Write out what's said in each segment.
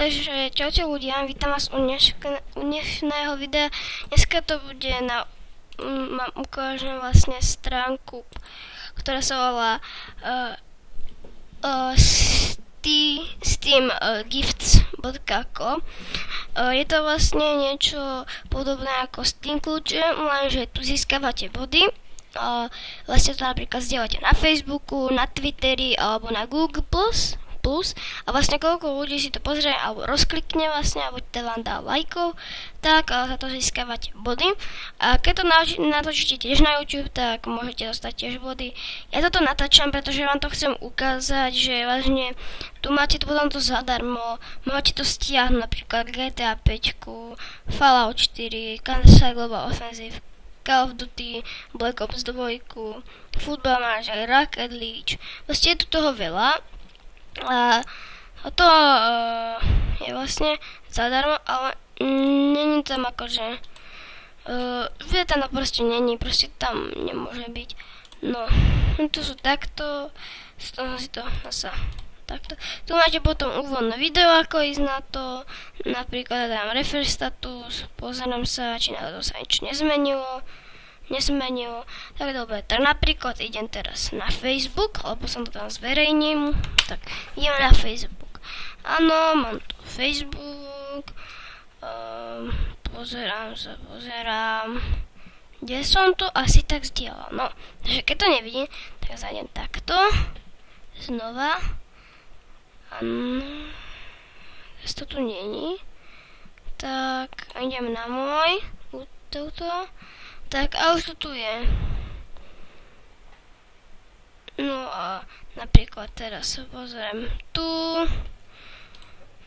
Takže čaute ľudia, vítam vás u dnešného videa. Dneska to bude ukážem vlastne stránku, ktorá sa volá steamgifts.com. Je to vlastne niečo podobné ako Steam kľúče, lenže tu získavate body. Vlastne to napríklad zdieľate na Facebooku, na Twitteri alebo na Google Plus a vlastne koľko ľudí si to pozrie alebo rozklikne vlastne, alebo teda vám dá lajkov, tak za to získavate body. A keď to natočíte tiež na YouTube, tak môžete dostať tiež body. Ja toto natáčam, pretože vám to chcem ukázať, že vlastne tu máte to potom to zadarmo, môžete to stiahnuť napríklad GTA 5, Fallout 4, Counter-Strike Global Offensive, Call of Duty, Black Ops 2, Football Manager, Rocket League, vlastne je tu toho veľa. A to je vlastne zadarmo, ale není tam akože tam proste není, proste tam nemôže byť. No, tu sú takto, si to zasa takto. Tu máte potom úvodné video, ako ísť na to, napríklad dám refresh status, pozerám sa, či na to sa nič nesmenilo. Tak dobre, tak napríklad idem teraz na Facebook, alebo som to tam zverejním, tak idem na Facebook. Áno, mám tu Facebook, pozerám, kde som to asi tak zdieľal, no, takže keď to nevidím, tak zajdem takto, znova, áno, to tu není, tak idem na môj, touto. Tak a už to tu je. No a napríklad teraz sa pozriem tu.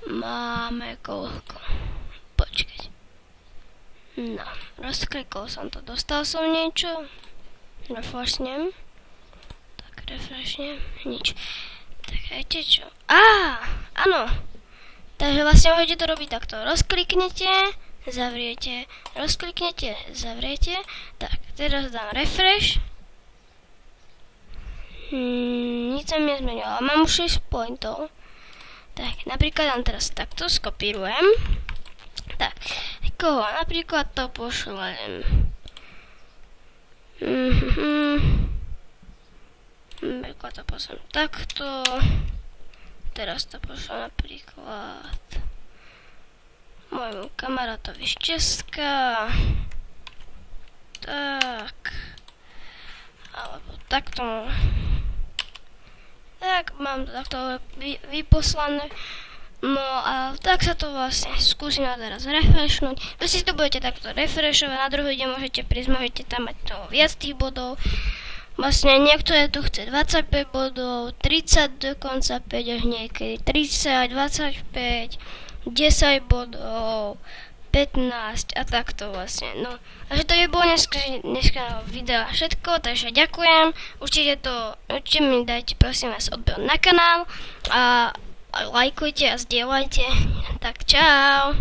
Máme koľko. Počkať. No, rozklikol som to. Dostal som niečo. Refreshnem. Tak refreshnem. Nič. Tak viete čo? Áno. Takže vlastne môžete to robiť takto. Rozkliknete. Zavriete, rozkliknete, zavriete. Tak, teraz dám refresh. Nič sa mi nezmenilo, ale mám už 6 pointov. Tak, napríklad dám teraz takto, skopírujem. Tak, koho? Napríklad to pošlem. Napríklad to pošlem takto. Teraz to pošlem napríklad môjmu kamarátovi z Česka. Tak. Alebo takto. Tak, mám to takto vyposlané. No a tak sa to vlastne skúsim teraz refreshnúť. Vy si to budete takto refreshovať, na druhý deň môžete prísť, môžete tam mať toho viac tých bodov. Vlastne niektoré tu chce 25 bodov, 30 dokonca 5 až niekedy, 30, 25, 10 bodov, 15 a takto vlastne, no. Takže to by bolo dneska videa všetko, takže ďakujem, určite mi dajte prosím vás odber na kanál a lajkujte a zdieľajte, tak čau.